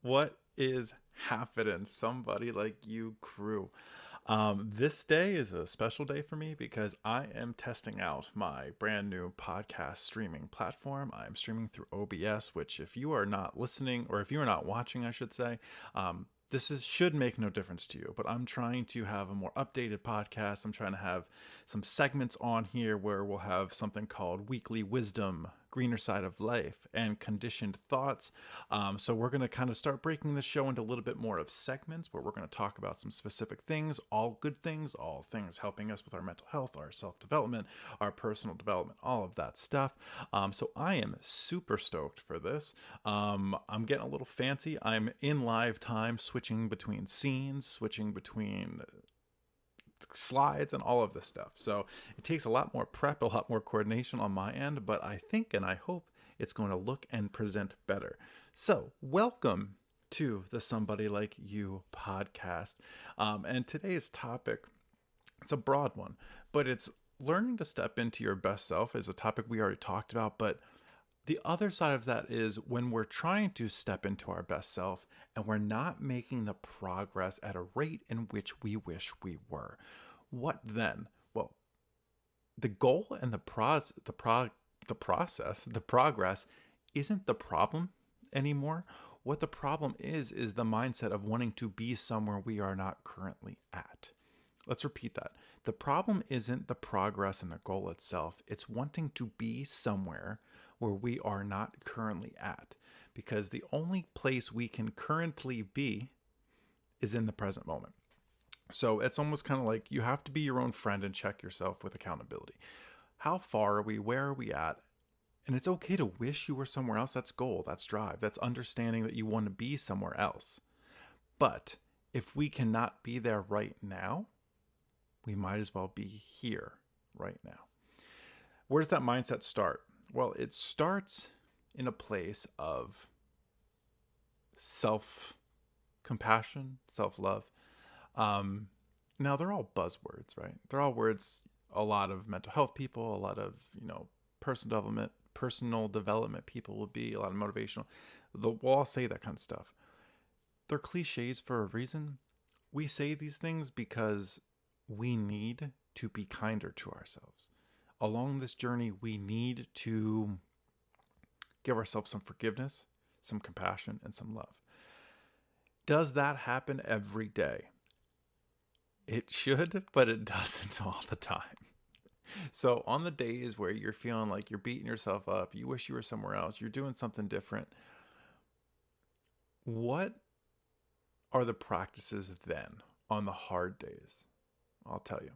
What is happening? Somebody like you crew. This day is a special day for me because I am testing out my brand new podcast streaming platform. I'm streaming through OBS, which if you are not listening or if you are not watching, I should say, this should make no difference to you, but I'm trying to have a more updated podcast. I'm trying to have some segments on here where we'll have something called Weekly Wisdom, Greener Side of Life, and Conditioned Thoughts. So we're going to kind of start breaking the show into a little bit more of segments where we're going to talk about some specific things, all good things, all things helping us with our mental health, our self-development, our personal development, all of that stuff. So I am super stoked for this. I'm getting a little fancy. I'm in live time, switching between scenes, switching between slides and all of this stuff. So it takes a lot more prep, a lot more coordination on my end, but I think and I hope it's going to look and present better. So welcome to the Somebody Like You podcast. And today's topic, it's a broad one, but it's learning to step into your best self is a topic we already talked about, but the other side of that is when we're trying to step into our best self and we're not making the progress at a rate in which we wish we were. What then? Well, the goal and the process, the progress isn't the problem anymore. What the problem is the mindset of wanting to be somewhere we are not currently at. Let's repeat that. The problem isn't the progress and the goal itself. It's wanting to be somewhere where we are not currently at. Because the only place we can currently be is in the present moment. So it's almost kind of like you have to be your own friend and check yourself with accountability. How far are we? Where are we at? And it's okay to wish you were somewhere else. That's goal. That's drive. That's understanding that you want to be somewhere else. But if we cannot be there right now, we might as well be here right now. Where does that mindset start? Well, it starts in a place of self-compassion, self-love. Now, they're all buzzwords, right? They're all words a lot of mental health people, a lot of, personal development people will be, a lot of motivational. We'll all say that kind of stuff. They're cliches for a reason. We say these things because we need to be kinder to ourselves. Along this journey, we need to give ourselves some forgiveness, some compassion, and some love. Does that happen every day? It should, but it doesn't all the time. So on the days where you're feeling like you're beating yourself up, you wish you were somewhere else, you're doing something different, what are the practices then on the hard days? I'll tell you.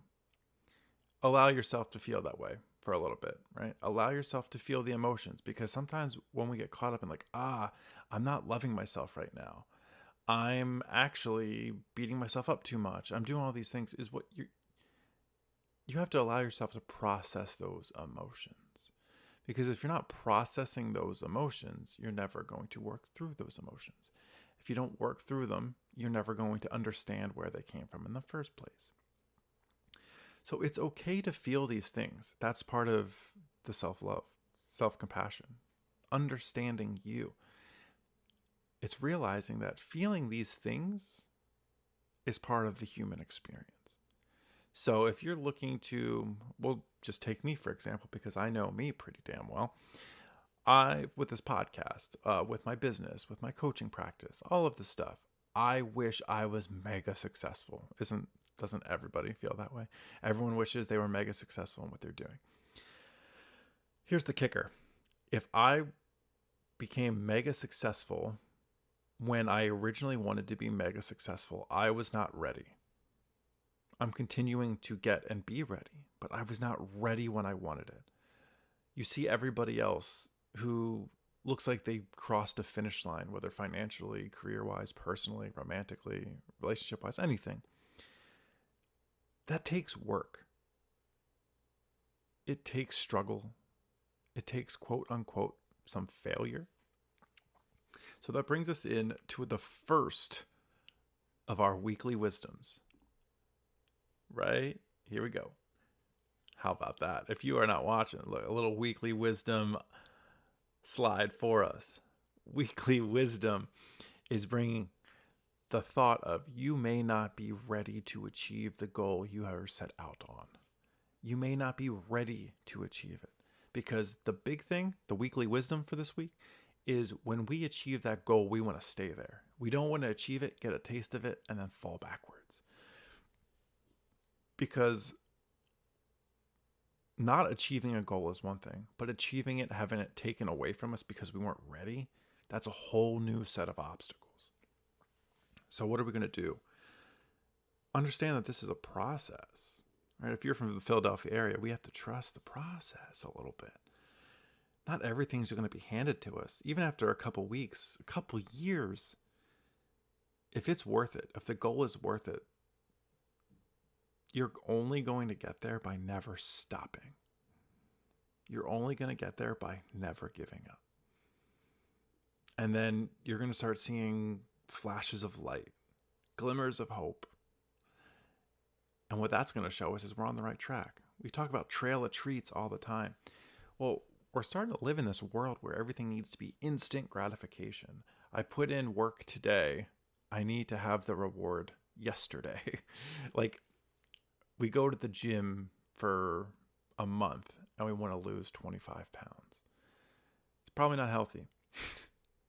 Allow yourself to feel that way for a little bit, right? Allow yourself to feel the emotions, because sometimes when we get caught up in like, I'm not loving myself right now, I'm actually beating myself up too much, I'm doing all these things, is what you have to allow yourself to process those emotions. Because if you're not processing those emotions, you're never going to work through those emotions. If you don't work through them, you're never going to understand where they came from in the first place. So it's okay to feel these things. That's part of the self-love, self-compassion, understanding you. It's realizing that feeling these things is part of the human experience. So if you're looking to, well, just take me for example, because I know me pretty damn well. With this podcast, with my business, with my coaching practice, all of this stuff, I wish I was mega successful. Doesn't everybody feel that way? Everyone wishes they were mega successful in what they're doing. Here's the kicker. If I became mega successful when I originally wanted to be mega successful, I was not ready. I'm continuing to get and be ready, but I was not ready when I wanted it. You see everybody else who looks like they crossed a finish line, whether financially, career-wise, personally, romantically, relationship-wise, anything. That takes work. It takes struggle. It takes quote unquote some failure. So that brings us in to the first of our weekly wisdoms. Right? Here we go. How about that? If you are not watching, look, a little weekly wisdom slide for us. Weekly wisdom is bringing the thought of you may not be ready to achieve the goal you have set out on. You may not be ready to achieve it. Because the big thing, the weekly wisdom for this week, is when we achieve that goal, we want to stay there. We don't want to achieve it, get a taste of it, and then fall backwards. Because not achieving a goal is one thing, but achieving it, having it taken away from us because we weren't ready, that's a whole new set of obstacles. So what are we going to do? Understand that this is a process. Right? If you're from the Philadelphia area, we have to trust the process a little bit. Not everything's going to be handed to us. Even after a couple weeks, a couple years, if it's worth it, if the goal is worth it, you're only going to get there by never stopping. You're only going to get there by never giving up. And then you're going to start seeing flashes of light, glimmers of hope. And what that's going to show us is we're on the right track. We talk about trail of treats all the time. Well, we're starting to live in this world where everything needs to be instant gratification. I put in work today. I need to have the reward yesterday. Like, we go to the gym for a month and we want to lose 25 pounds. It's probably not healthy.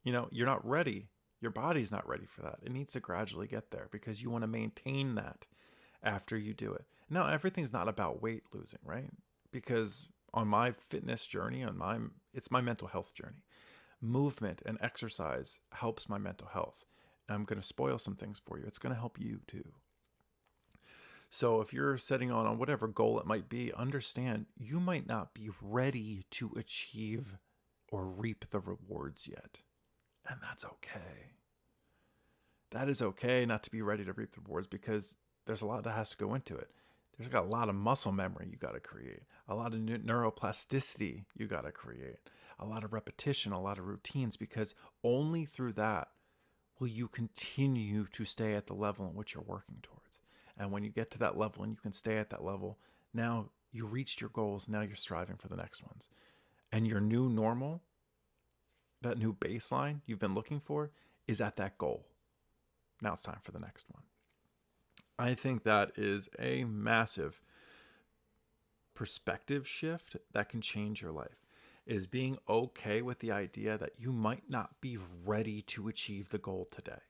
You're not ready. Your body's not ready for that. It needs to gradually get there because you want to maintain that after you do it. Now, everything's not about weight losing, right? Because on my fitness journey, it's my mental health journey. Movement and exercise helps my mental health. And I'm going to spoil some things for you. It's going to help you too. So if you're setting on whatever goal it might be, understand you might not be ready to achieve or reap the rewards yet. And that's okay. That is okay not to be ready to reap the rewards because there's a lot that has to go into it. There's got a lot of muscle memory you got to create, a lot of neuroplasticity you got to create, a lot of repetition, a lot of routines, because only through that will you continue to stay at the level in which you're working towards. And when you get to that level and you can stay at that level, now you reached your goals. Now you're striving for the next ones. And your new normal, that new baseline you've been looking for, is at that goal. Now it's time for the next one. I think that is a massive perspective shift that can change your life, is being okay with the idea that you might not be ready to achieve the goal today.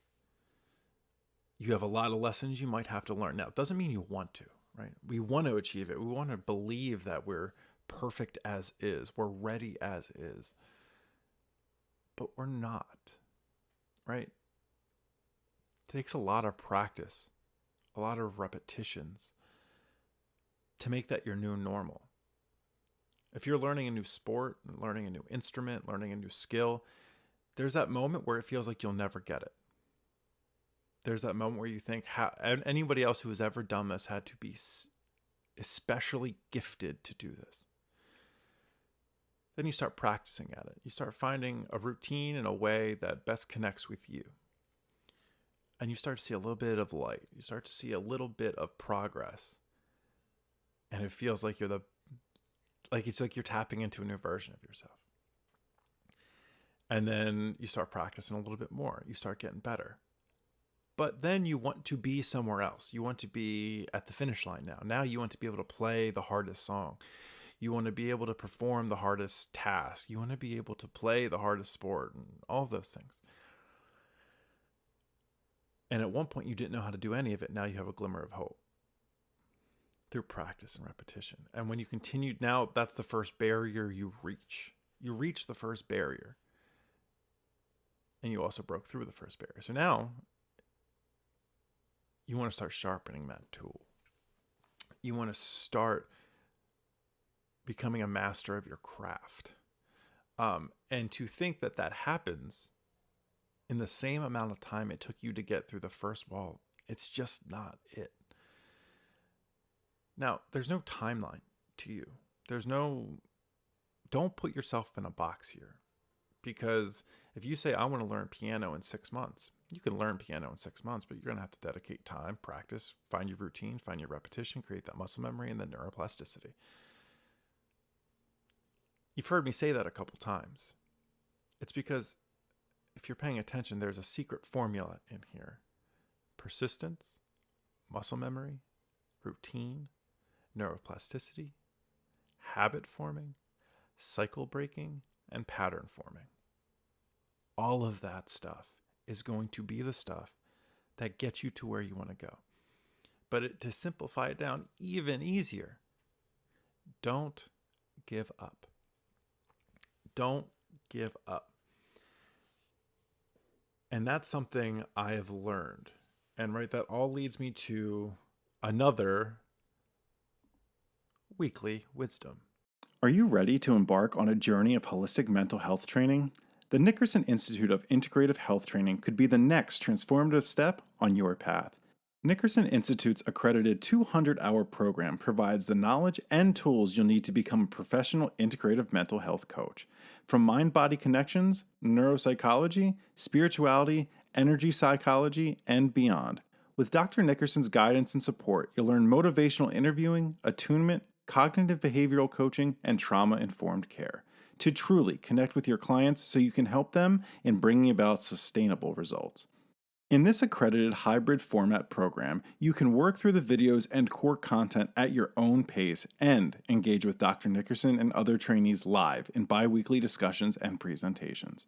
You have a lot of lessons you might have to learn. Now, it doesn't mean you want to, right? We want to achieve it. We want to believe that we're perfect as is. We're ready as is. But we're not, right? It takes a lot of practice, a lot of repetitions to make that your new normal. If you're learning a new sport, learning a new instrument, learning a new skill, there's that moment where it feels like you'll never get it. There's that moment where you think, anybody else who has ever done this had to be especially gifted to do this. Then you start practicing at it. You start finding a routine in a way that best connects with you. And you start to see a little bit of light. You start to see a little bit of progress. And it feels like it's like you're tapping into a new version of yourself. And then you start practicing a little bit more. You start getting better. But then you want to be somewhere else. You want to be at the finish line now. Now you want to be able to play the hardest song. You want to be able to perform the hardest task. You want to be able to play the hardest sport and all of those things. And at one point you didn't know how to do any of it. Now you have a glimmer of hope through practice and repetition. And when you continue, now that's the first barrier you reach. You reach the first barrier. And you also broke through the first barrier. So now you want to start sharpening that tool. You want to start becoming a master of your craft. And to think that that happens in the same amount of time it took you to get through the first wall, it's just not it. Now, there's no timeline to you. Don't put yourself in a box here. Because if you say, I want to learn piano in 6 months, you can learn piano in 6 months, but you're going to have to dedicate time, practice, find your routine, find your repetition, create that muscle memory, and then neuroplasticity. You've heard me say that a couple times. It's because if you're paying attention, there's a secret formula in here: persistence, muscle memory, routine, neuroplasticity, habit forming, cycle breaking, and pattern forming. All of that stuff is going to be the stuff that gets you to where you want to go. But to simplify it down even easier, don't give up. Don't give up. And that's something I have learned. And right, that all leads me to another weekly wisdom. Are you ready to embark on a journey of holistic mental health training? The Nickerson Institute of Integrative Health Training could be the next transformative step on your path. Nickerson Institute's accredited 200-hour program provides the knowledge and tools you'll need to become a professional integrative mental health coach. From mind-body connections, neuropsychology, spirituality, energy psychology, and beyond. With Dr. Nickerson's guidance and support, you'll learn motivational interviewing, attunement, cognitive behavioral coaching, and trauma-informed care to truly connect with your clients so you can help them in bringing about sustainable results. In this accredited hybrid format program, you can work through the videos and core content at your own pace and engage with Dr. Nickerson and other trainees live in bi-weekly discussions and presentations.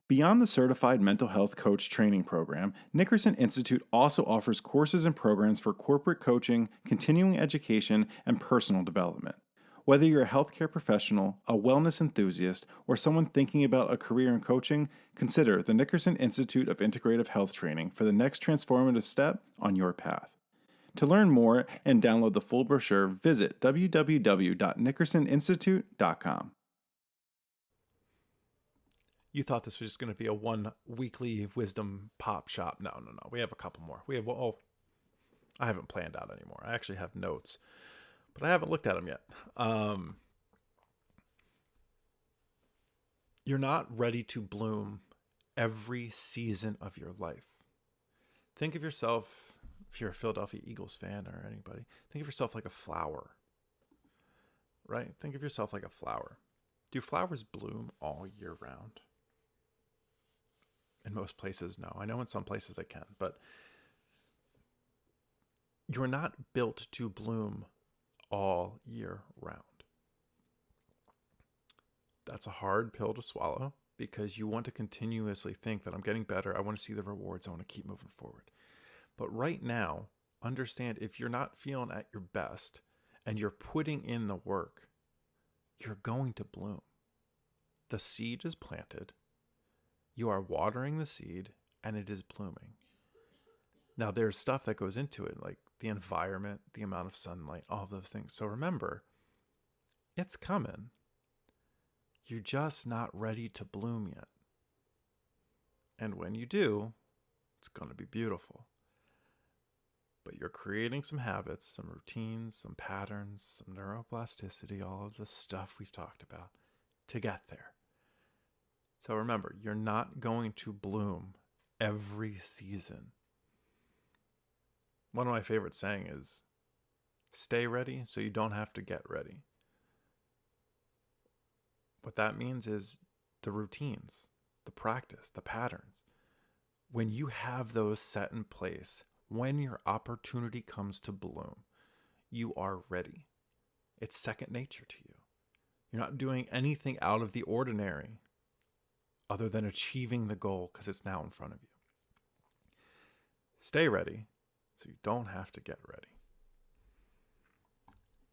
Beyond the Certified Mental Health Coach Training Program, Nickerson Institute also offers courses and programs for corporate coaching, continuing education, and personal development. Whether you're a healthcare professional, a wellness enthusiast, or someone thinking about a career in coaching, consider the Nickerson Institute of Integrative Health Training for the next transformative step on your path. To learn more and download the full brochure, visit www.nickersoninstitute.com. You thought this was just going to be a one weekly wisdom pop shop. No. We have a couple more. I haven't planned out anymore. I actually have notes, but I haven't looked at them yet. You're not ready to bloom every season of your life. Think of yourself, if you're a Philadelphia Eagles fan or anybody, think of yourself like a flower, right? Think of yourself like a flower. Do flowers bloom all year round? In most places, no. I know in some places they can, but you're not built to bloom all year round. That's a hard pill to swallow because you want to continuously think that I'm getting better. I want to see the rewards. I want to keep moving forward. But right now, understand if you're not feeling at your best and you're putting in the work, you're going to bloom. The seed is planted. You are watering the seed and it is blooming. Now, there's stuff that goes into it, like the environment, the amount of sunlight, all of those things. So remember, it's coming. You're just not ready to bloom yet. And when you do, it's going to be beautiful. But you're creating some habits, some routines, some patterns, some neuroplasticity, all of the stuff we've talked about to get there. So remember, you're not going to bloom every season. One of my favorite saying is, stay ready so you don't have to get ready. What that means is the routines, the practice, the patterns. When you have those set in place, when your opportunity comes to bloom, you are ready. It's second nature to you. You're not doing anything out of the ordinary other than achieving the goal because it's now in front of you. Stay ready so you don't have to get ready.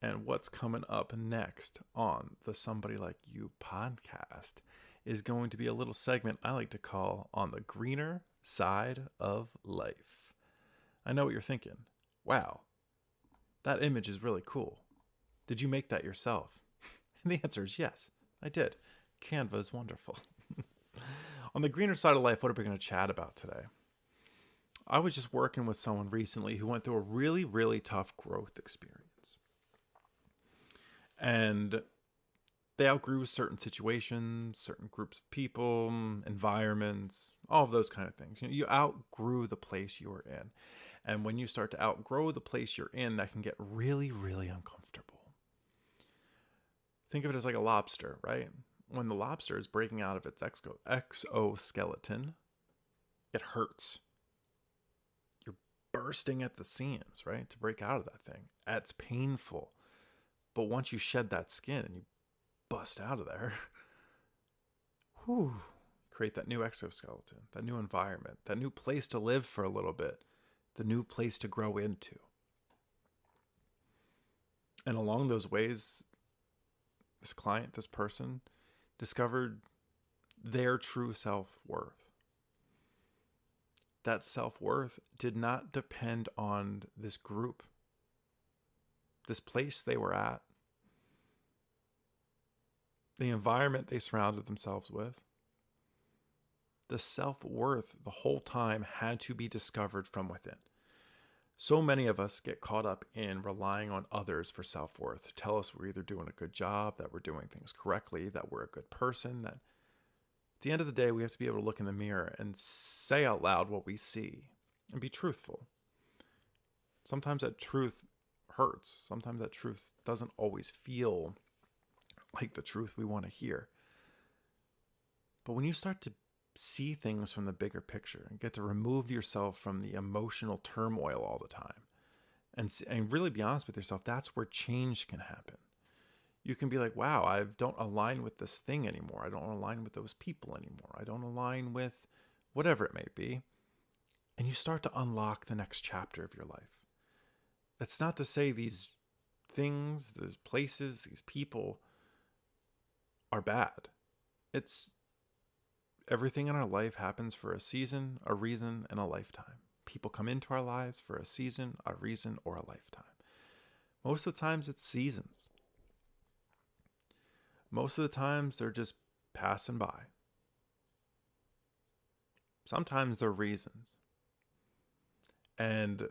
And what's coming up next on the Somebody Like You podcast is going to be a little segment I like to call On the Greener Side of Life. I know what you're thinking. Wow, that image is really cool. Did you make that yourself? And the answer is yes, I did. Canva is wonderful. On the greener side of life, what are we going to chat about today? I was just working with someone recently who went through a really, really tough growth experience. And they outgrew certain situations, certain groups of people, environments, all of those kind of things. You outgrew the place you were in. And when you start to outgrow the place you're in, that can get really, really uncomfortable. Think of it as like a lobster, right? when the lobster is breaking out of its exoskeleton, it hurts. You're bursting at the seams, right? To break out of that thing. It's painful. But once you shed that skin and you bust out of there, whew, create that new exoskeleton, that new environment, that new place to live for a little bit, the new place to grow into. And along those ways, this client, this person, discovered their true self-worth. That self-worth did not depend on this group, this place they were at, the environment they surrounded themselves with. The self-worth the whole time had to be discovered from within. So many of us get caught up in relying on others for self-worth to tell us we're either doing a good job, that we're doing things correctly, that we're a good person, that at the end of the day, we have to be able to look in the mirror and say out loud what we see and be truthful. Sometimes that truth hurts. Sometimes that truth doesn't always feel like the truth we want to hear. But when you start to see things from the bigger picture and get to remove yourself from the emotional turmoil all the time and really be honest with yourself, that's where change can happen. You can be like, wow, I don't align with this thing anymore. I don't align with those people anymore. I don't align with whatever it may be. And you start to unlock the next chapter of your life. That's not to say these things, these places, these people are bad. It's everything in our life happens for a season, a reason, and a lifetime. People come into our lives for a season, a reason, or a lifetime. Most of the times it's seasons. Most of the times they're just passing by. Sometimes they're reasons. And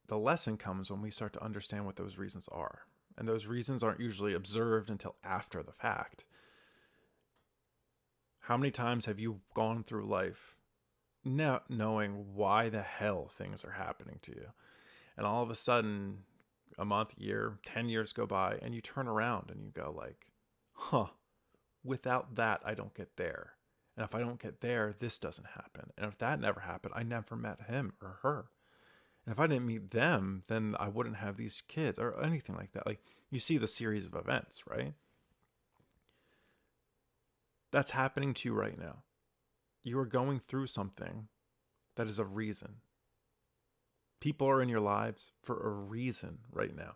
the lesson comes when we start to understand what those reasons are. And those reasons aren't usually observed until after the fact. How many times have you gone through life not knowing why the hell things are happening to you? And all of a sudden, a month, year, 10 years go by, and you turn around and you go like, without that, I don't get there. And if I don't get there, this doesn't happen. And if that never happened, I never met him or her. And if I didn't meet them, then I wouldn't have these kids or anything like that. Like, you see the series of events, right? That's happening to you right now. You are going through something that is a reason. People are in your lives for a reason right now.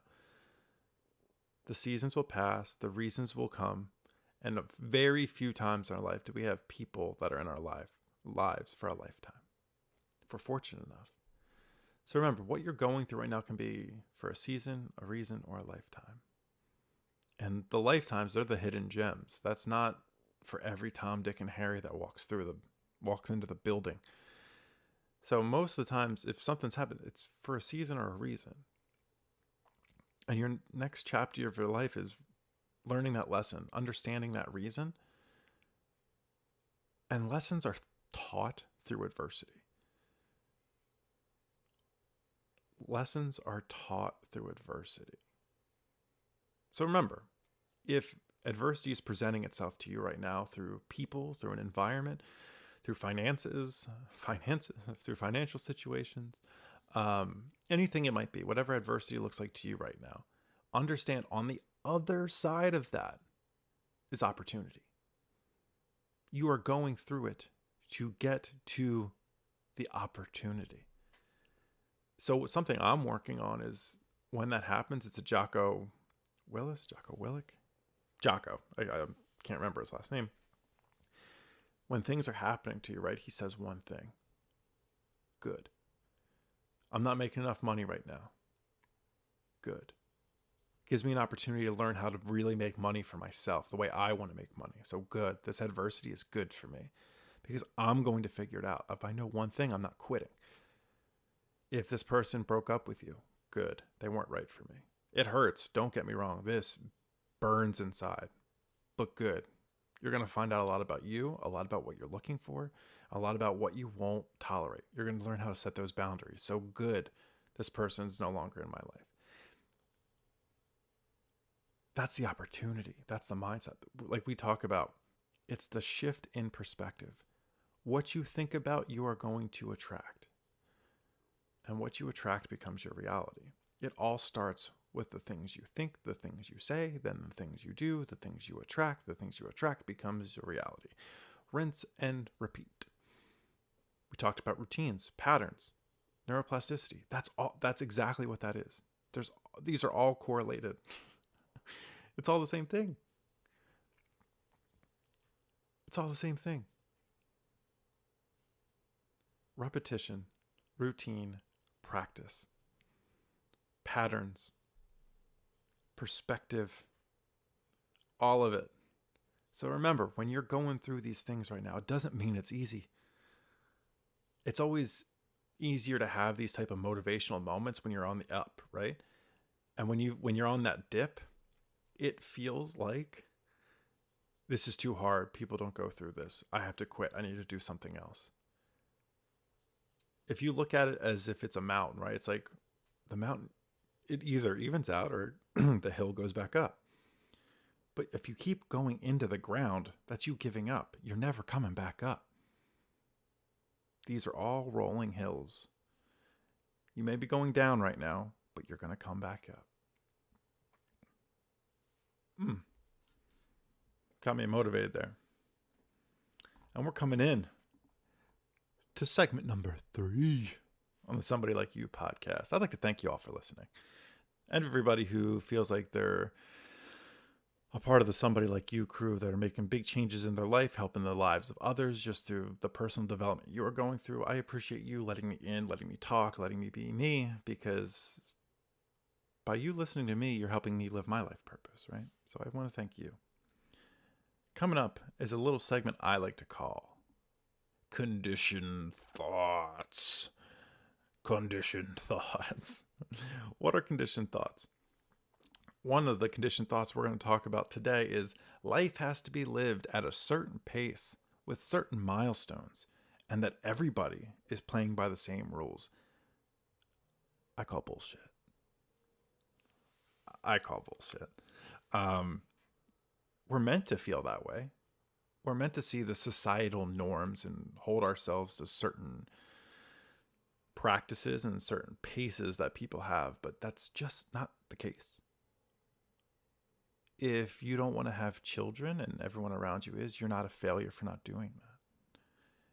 The seasons will pass, the reasons will come, and very few times in our life do we have people that are in our lives for a lifetime, if we're fortunate enough. So remember, what you're going through right now can be for a season, a reason, or a lifetime. And the lifetimes, they're the hidden gems. That's not for every Tom, Dick, and Harry that walks into the building. So most of the times, if something's happened, it's for a season or a reason. And your next chapter of your life is learning that lesson, understanding that reason. And lessons are taught through adversity. Lessons are taught through adversity. So remember, if adversity is presenting itself to you right now through people, through an environment, through finances, through financial situations, anything it might be, whatever adversity looks like to you right now, understand on the other side of that is opportunity. You are going through it to get to the opportunity. So something I'm working on is when that happens, it's a Jocko Willink. I can't remember his last name. When things are happening to you, right, he says one thing. Good. I'm not making enough money right now. Good. Gives me an opportunity to learn how to really make money for myself, the way I want to make money. So good. This adversity is good for me because I'm going to figure it out. If I know one thing, I'm not quitting. If this person broke up with you, good. They weren't right for me. It hurts. Don't get me wrong. This burns inside, but good. You're going to find out a lot about you, a lot about what you're looking for, a lot about what you won't tolerate. You're going to learn how to set those boundaries. So good. This person's no longer in my life. That's the opportunity. That's the mindset. Like we talk about, it's the shift in perspective. What you think about, you are going to attract. And what you attract becomes your reality. It all starts with the things you think, the things you say, then the things you do, the things you attract. The things you attract becomes your reality. Rinse and repeat. We talked about routines, patterns, neuroplasticity. That's exactly what that is. These are all correlated. It's all the same thing. It's all the same thing. Repetition, routine, practice, patterns, perspective, all of it. So remember, when you're going through these things right now, it doesn't mean it's easy. It's always easier to have these type of motivational moments when you're on the up, right? And when you're on that dip, it feels like this is too hard. People don't go through this. I have to quit. I need to do something else. If you look at it as if it's a mountain, right? It's like the mountain, it either evens out or the hill goes back up. But if you keep going into the ground, that's you giving up. You're never coming back up. These are all rolling hills. You may be going down right now, but you're going to come back up. Got me motivated there. And we're coming in to segment number 3 on the Somebody Like You podcast. I'd like to thank you all for listening. And everybody who feels like they're a part of the Somebody Like You crew that are making big changes in their life, helping the lives of others just through the personal development you are going through. I appreciate you letting me in, letting me talk, letting me be me, because by you listening to me, you're helping me live my life purpose, right? So I want to thank you. Coming up is a little segment I like to call Conditioned Thoughts. Conditioned Thoughts. What are conditioned thoughts? One of the conditioned thoughts we're going to talk about today is life has to be lived at a certain pace with certain milestones, and that everybody is playing by the same rules. I call bullshit. We're meant to feel that way. We're meant to see the societal norms and hold ourselves to certain practices and certain paces that people have, but that's just not the case. If you don't want to have children and everyone around you is, you're not a failure for not doing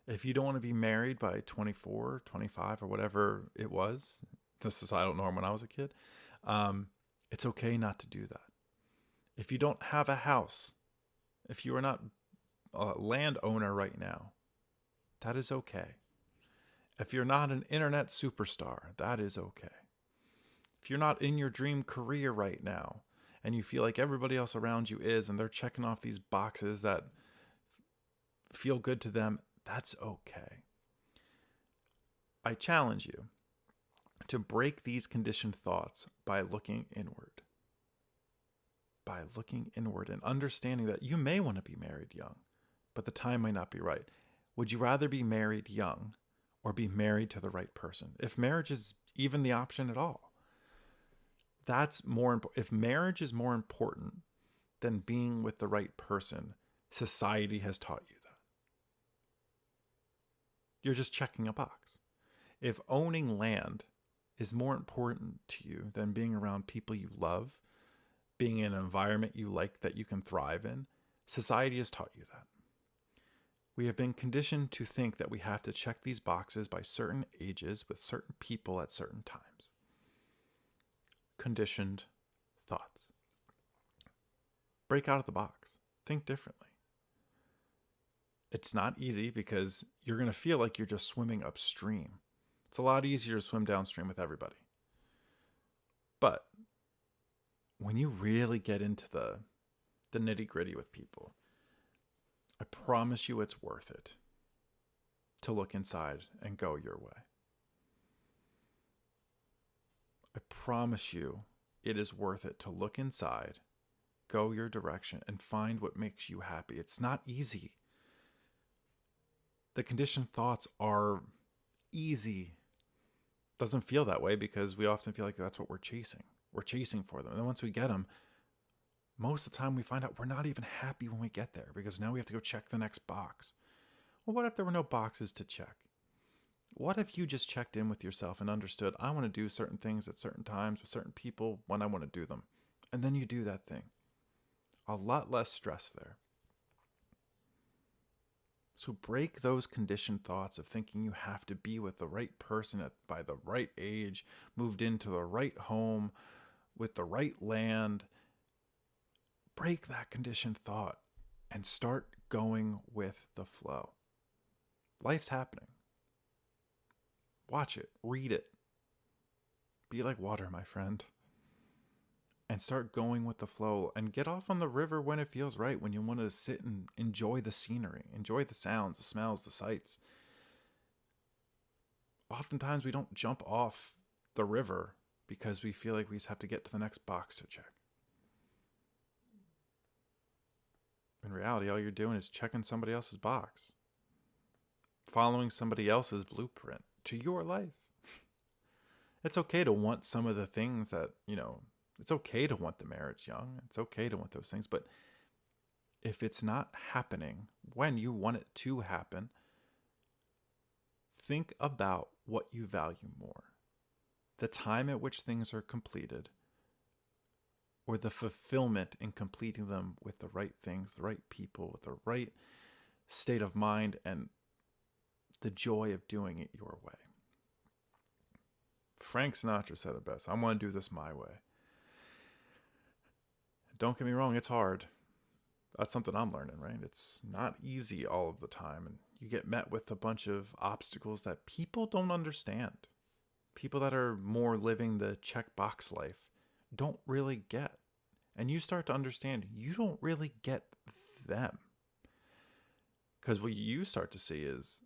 that. If you don't want to be married by 24, 25, or whatever it was, the societal norm when I was a kid, it's okay not to do that. If you don't have a house, if you are not a landowner right now, that is okay. If you're not an internet superstar, that is okay. If you're not in your dream career right now, and you feel like everybody else around you is, and they're checking off these boxes that feel good to them, that's okay. I challenge you to break these conditioned thoughts by looking inward. By looking inward and understanding that you may want to be married young, but the time might not be right. Would you rather be married young or be married to the right person? If marriage is even the option at all. That's more important. If marriage is more important than being with the right person, society has taught you that. You're just checking a box. If owning land is more important to you than being around people you love, being in an environment you like that you can thrive in, society has taught you that. We have been conditioned to think that we have to check these boxes by certain ages with certain people at certain times. Conditioned thoughts. Break out of the box. Think differently. It's not easy because you're going to feel like you're just swimming upstream. It's a lot easier to swim downstream with everybody. But when you really get into the nitty-gritty with people, I promise you it's worth it to look inside and go your way. I promise you it is worth it to look inside, go your direction, and find what makes you happy. It's not easy. The conditioned thoughts are easy. Doesn't feel that way because we often feel like that's what we're chasing. We're chasing for them. And then once we get them, Most of the time we find out we're not even happy when we get there because now we have to go check the next box. Well, what if there were no boxes to check? What if you just checked in with yourself and understood, I want to do certain things at certain times with certain people when I want to do them. And then you do that thing. A lot less stress there. So break those conditioned thoughts of thinking you have to be with the right person by the right age, moved into the right home, with the right land. Break that conditioned thought and start going with the flow. Life's happening. Watch it, read it. Be like water, my friend. And start going with the flow and get off on the river when it feels right, when you want to sit and enjoy the scenery, enjoy the sounds, the smells, the sights. Oftentimes we don't jump off the river because we feel like we just have to get to the next box to check. In reality, all you're doing is checking somebody else's box, following somebody else's blueprint to your life. It's okay to want some of the things that, it's okay to want the marriage young. It's okay to want those things. But if it's not happening when you want it to happen, think about what you value more. The time at which things are completed, or the fulfillment in completing them with the right things, the right people, with the right state of mind, and the joy of doing it your way. Frank Sinatra said it best. I want to do this my way. Don't get me wrong, it's hard. That's something I'm learning, right? It's not easy all of the time. And you get met with a bunch of obstacles that people don't understand. People that are more living the checkbox life don't really get. And you start to understand you don't really get them. Because what you start to see is,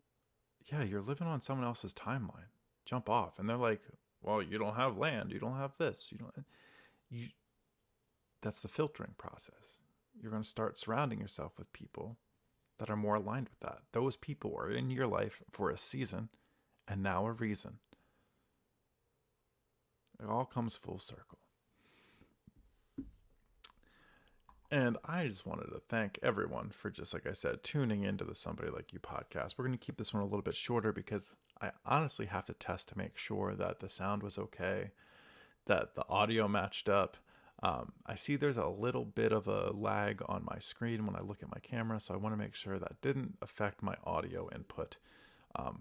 yeah, you're living on someone else's timeline. Jump off. And they're like, well, you don't have land. You don't have this. That's the filtering process. You're going to start surrounding yourself with people that are more aligned with that. Those people are in your life for a season and now a reason. It all comes full circle. And I just wanted to thank everyone for just, like I said, tuning into the Somebody Like You podcast. We're going to keep this one a little bit shorter because I honestly have to test to make sure that the sound was okay, that the audio matched up. I see there's a little bit of a lag on my screen when I look at my camera, so I want to make sure that didn't affect my audio input.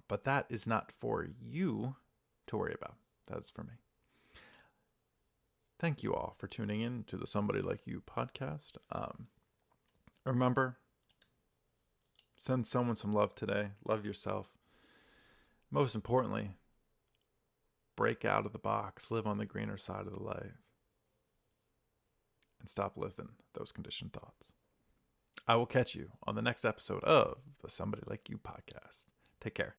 But that is not for you to worry about. That's for me. Thank you all for tuning in to the Somebody Like You podcast. Remember, send someone some love today. Love yourself. Most importantly, break out of the box. Live on the greener side of the life. And stop living those conditioned thoughts. I will catch you on the next episode of the Somebody Like You podcast. Take care.